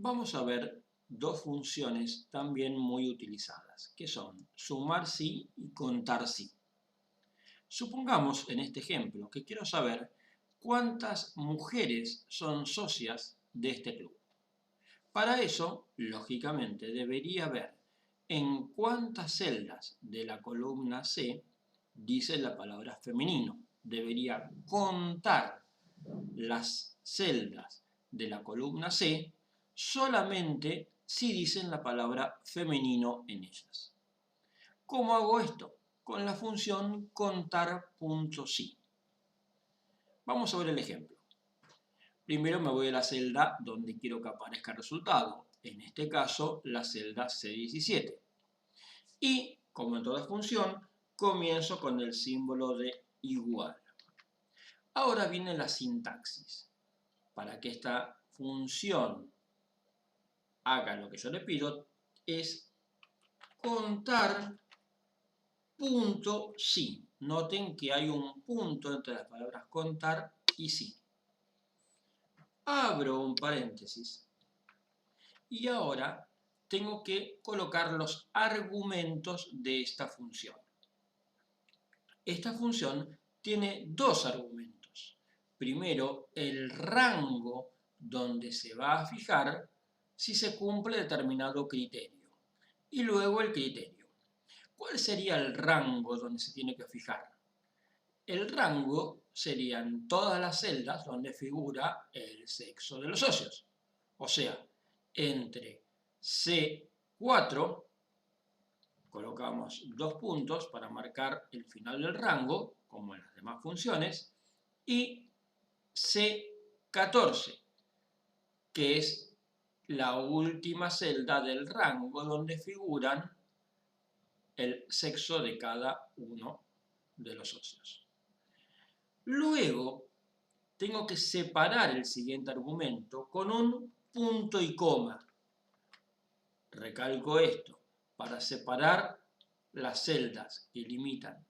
Vamos a ver dos funciones también muy utilizadas, que son sumar sí y contar sí. Supongamos en este ejemplo que quiero saber cuántas mujeres son socias de este club. Para eso, lógicamente, debería ver en cuántas celdas de la columna C dice la palabra femenino. Debería contar las celdas de la columna C solamente si dicen la palabra femenino en ellas. ¿Cómo hago esto? Con la función contar.sí. Vamos a ver el ejemplo. Primero me voy a la celda donde quiero que aparezca el resultado, en este caso la celda C17. Y, como en toda función, comienzo con el símbolo de igual. Ahora viene la sintaxis. Para que esta función haga lo que yo le pido, es contar punto sí. Noten que hay un punto entre las palabras contar y sí. Abro un paréntesis y ahora tengo que colocar los argumentos de esta función. Esta función tiene dos argumentos. Primero, el rango donde se va a fijar si se cumple determinado criterio. Y luego el criterio. ¿Cuál sería el rango donde se tiene que fijar? El rango serían todas las celdas donde figura el sexo de los socios. O sea, entre C4, colocamos dos puntos para marcar el final del rango, como en las demás funciones, y C14, que es la última celda del rango donde figuran el sexo de cada uno de los socios. Luego, tengo que separar el siguiente argumento con un punto y coma. Recalco esto, para separar las celdas que limitan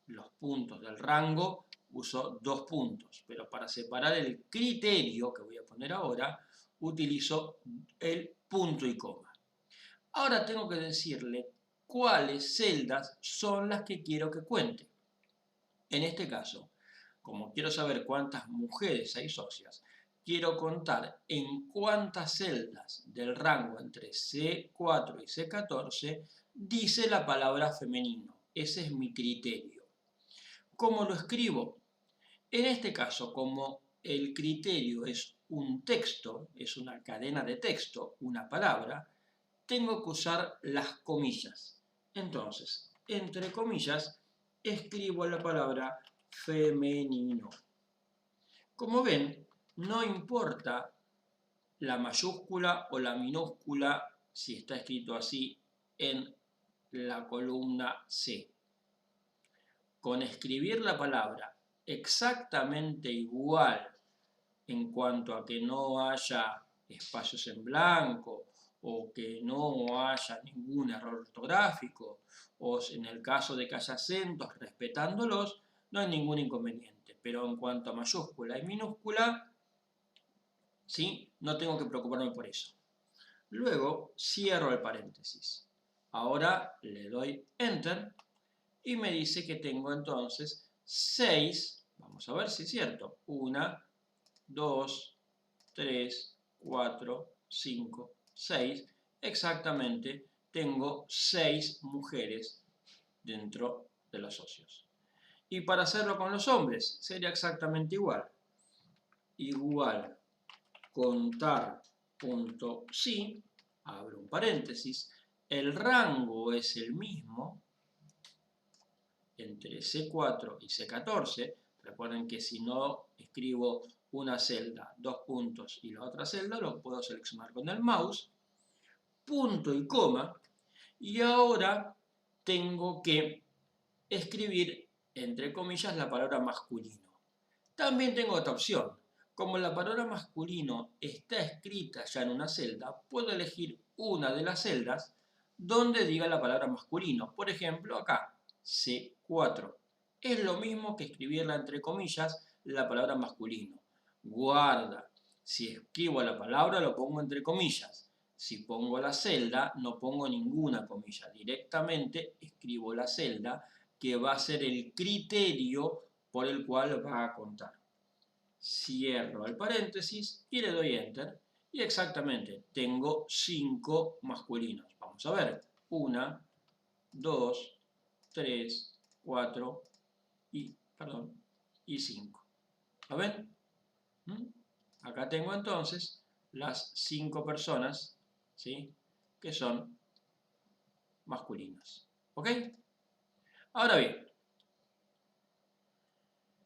los puntos del rango, uso dos puntos, pero para separar el criterio, que voy a poner ahora, utilizo el punto y coma. Ahora tengo que decirle cuáles celdas son las que quiero que cuente. En este caso, como quiero saber cuántas mujeres hay socias, quiero contar en cuántas celdas del rango entre C4 y C14 dice la palabra femenino. Ese es mi criterio. ¿Cómo lo escribo? En este caso, como el criterio es un texto, es una cadena de texto, una palabra, tengo que usar las comillas. Entonces, entre comillas, escribo la palabra femenino. Como ven, no importa la mayúscula o la minúscula si está escrito así en la columna C. Con escribir la palabra exactamente igual en cuanto a que no haya espacios en blanco o que no haya ningún error ortográfico o en el caso de que haya acentos respetándolos, no hay ningún inconveniente. Pero en cuanto a mayúscula y minúscula, ¿sí? No tengo que preocuparme por eso. Luego cierro el paréntesis. Ahora le doy Enter y me dice que tengo entonces 6, vamos a ver si es cierto, 1, 2, 3, 4, 5, 6, exactamente tengo 6 mujeres dentro de los socios. Y para hacerlo con los hombres sería exactamente igual. Igual contar.sí, abro un paréntesis, el rango es el mismo entre C4 y C14. Recuerden que si no escribo una celda, dos puntos y la otra celda, lo puedo seleccionar con el mouse, punto y coma, y ahora tengo que escribir, entre comillas, la palabra masculino. También tengo otra opción. Como la palabra masculino está escrita ya en una celda, puedo elegir una de las celdas donde diga la palabra masculino. Por ejemplo, acá, C4. Es lo mismo que escribirla entre comillas la palabra masculino. Guarda. Si escribo la palabra, lo pongo entre comillas. Si pongo la celda, no pongo ninguna comilla. Directamente escribo la celda, que va a ser el criterio por el cual va a contar. Cierro el paréntesis y le doy Enter. Y exactamente, tengo 5 masculinos. Vamos a ver. 1, 2, 3, 4 y 5. ¿Lo ven? Acá tengo entonces las 5 personas, ¿sí?, que son masculinas. ¿Ok? Ahora bien,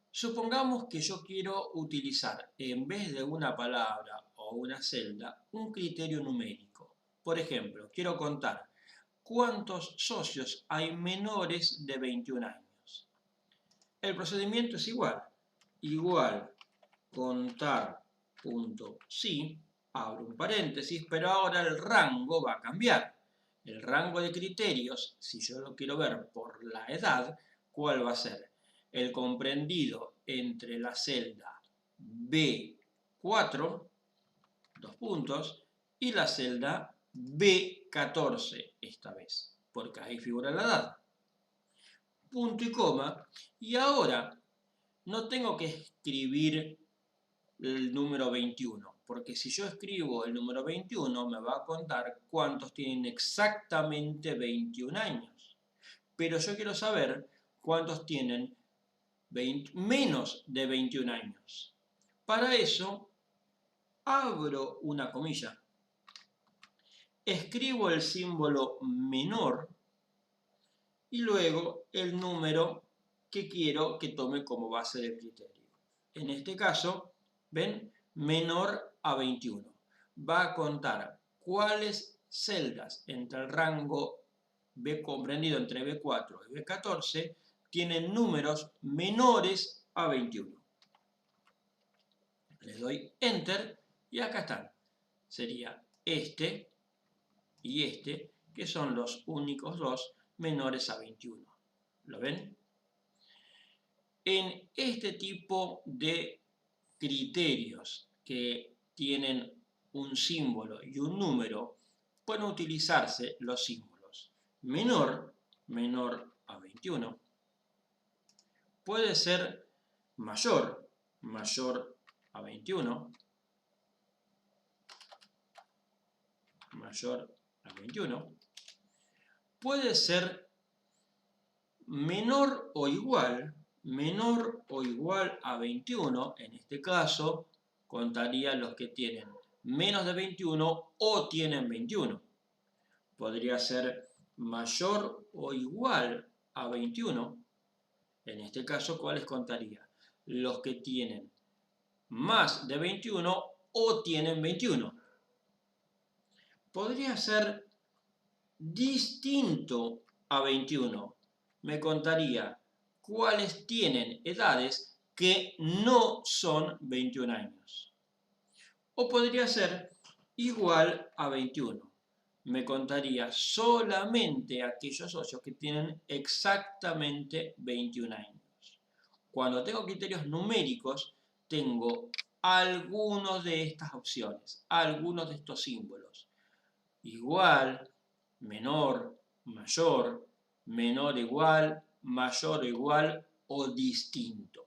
supongamos que yo quiero utilizar, en vez de una palabra o una celda, un criterio numérico. Por ejemplo, quiero contar cuántos socios hay menores de 21 años. El procedimiento es igual. Igual contar.sí, abro un paréntesis, pero ahora el rango va a cambiar. El rango de criterios, si yo lo quiero ver por la edad, ¿cuál va a ser? El comprendido entre la celda B4, 2 puntos, y la celda B14 esta vez, porque ahí figura la edad. Punto y coma, y ahora no tengo que escribir el número 21, porque si yo escribo el número 21 me va a contar cuántos tienen exactamente 21 años. Pero yo quiero saber cuántos tienen menos de 21 años. Para eso, abro una comilla, escribo el símbolo menor y luego el número que quiero que tome como base del criterio. En este caso, ¿ven? Menor a 21. Va a contar cuáles celdas entre el rango B comprendido entre B4 y B14 tienen números menores a 21. Le doy Enter y acá están. Sería este y este, que son los únicos dos menores a 21. ¿Lo ven? En este tipo de criterios que tienen un símbolo y un número, pueden utilizarse los símbolos. Menor a 21. Puede ser mayor a 21. Mayor a 21. Puede ser menor o igual a 21. En este caso, contaría los que tienen menos de 21 o tienen 21. Podría ser mayor o igual a 21. En este caso, ¿cuáles contaría? Los que tienen más de 21 o tienen 21. Podría ser distinto a 21. Me contaría cuáles tienen edades que no son 21 años. O podría ser igual a 21. Me contaría solamente aquellos socios que tienen exactamente 21 años. Cuando tengo criterios numéricos, tengo algunos de estas opciones, algunos de estos símbolos. Igual, menor, mayor, menor igual, mayor igual o distinto.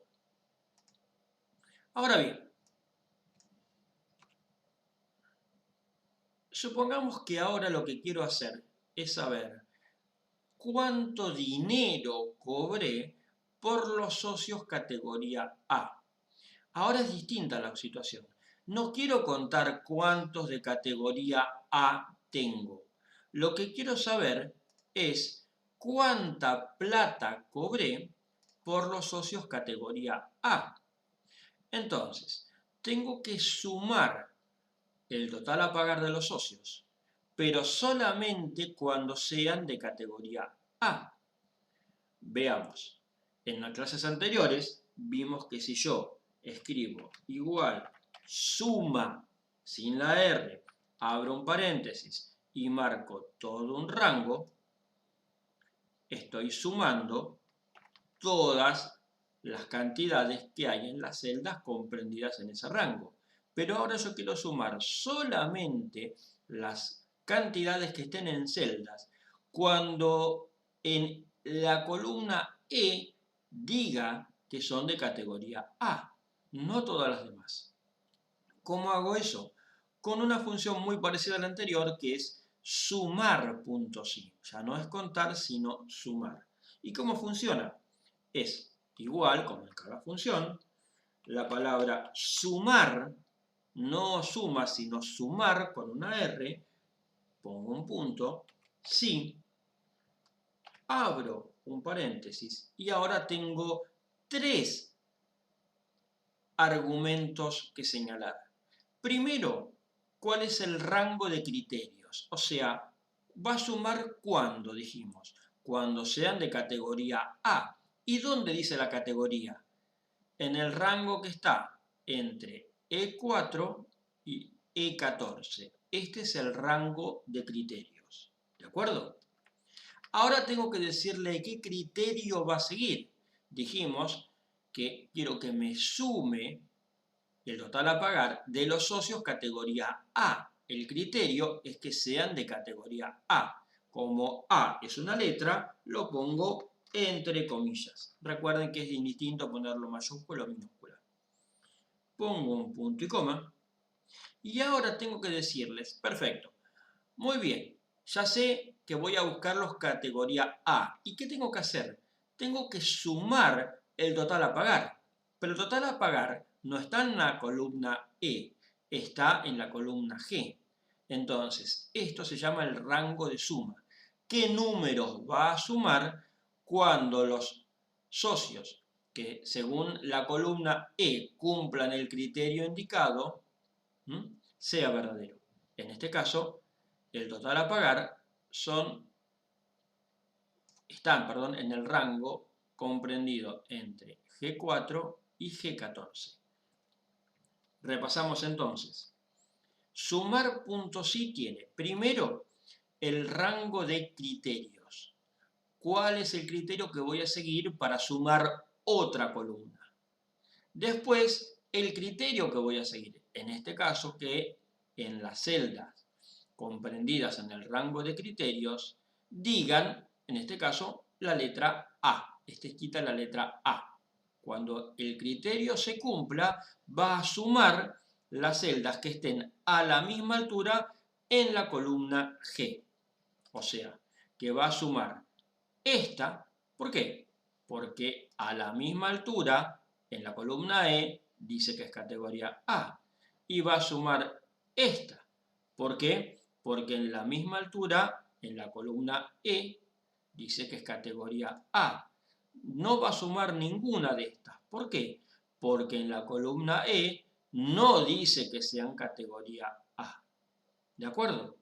Ahora bien, supongamos que ahora lo que quiero hacer es saber cuánto dinero cobré por los socios categoría A. Ahora es distinta la situación. No quiero contar cuántos de categoría A tengo. Lo que quiero saber es cuánta plata cobré por los socios categoría A. Entonces, tengo que sumar el total a pagar de los socios, pero solamente cuando sean de categoría A. Veamos, en las clases anteriores vimos que si yo escribo igual suma sin la R, abro un paréntesis y marco todo un rango, estoy sumando todas las cantidades que hay en las celdas comprendidas en ese rango. Pero ahora yo quiero sumar solamente las cantidades que estén en celdas cuando en la columna E diga que son de categoría A, no todas las demás. ¿Cómo hago eso? Con una función muy parecida a la anterior, que es sumar.si. Ya no es contar, sino sumar. ¿Y cómo funciona? Es igual, como en cada función, la palabra sumar, no suma, sino sumar con una R, pongo un punto, si, abro un paréntesis y ahora tengo 3 argumentos que señalar. Primero, ¿cuál es el rango de criterios? O sea, va a sumar cuando, dijimos, cuando sean de categoría A. ¿Y dónde dice la categoría? En el rango que está entre E4 y E14. Este es el rango de criterios. ¿De acuerdo? Ahora tengo que decirle qué criterio va a seguir. Dijimos que quiero que me sume el total a pagar de los socios categoría A. El criterio es que sean de categoría A. Como A es una letra, lo pongo entre comillas. Recuerden que es indistinto ponerlo mayúscula o minúscula. Pongo un punto y coma. Y ahora tengo que decirles, perfecto, muy bien, ya sé que voy a buscar los categoría A. ¿Y qué tengo que hacer? Tengo que sumar el total a pagar. Pero el total a pagar no está en la columna E, está en la columna G. Entonces, esto se llama el rango de suma. ¿Qué números va a sumar cuando los socios que según la columna E cumplan el criterio indicado sea verdadero? En este caso, el total a pagar están en el rango comprendido entre G4 y G14. Repasamos entonces. Sumar.si tiene, primero, el rango de criterios. ¿Cuál es el criterio que voy a seguir para sumar otra columna? Después, el criterio que voy a seguir, en este caso, que en las celdas comprendidas en el rango de criterios, digan, en este caso, la letra A. Está escrita la letra A. Cuando el criterio se cumpla, va a sumar las celdas que estén a la misma altura en la columna G. O sea, que va a sumar esta. ¿Por qué? Porque a la misma altura, en la columna E, dice que es categoría A. Y va a sumar esta. ¿Por qué? Porque en la misma altura, en la columna E, dice que es categoría A. No va a sumar ninguna de estas. ¿Por qué? Porque en la columna E no dice que sean categoría A. ¿De acuerdo?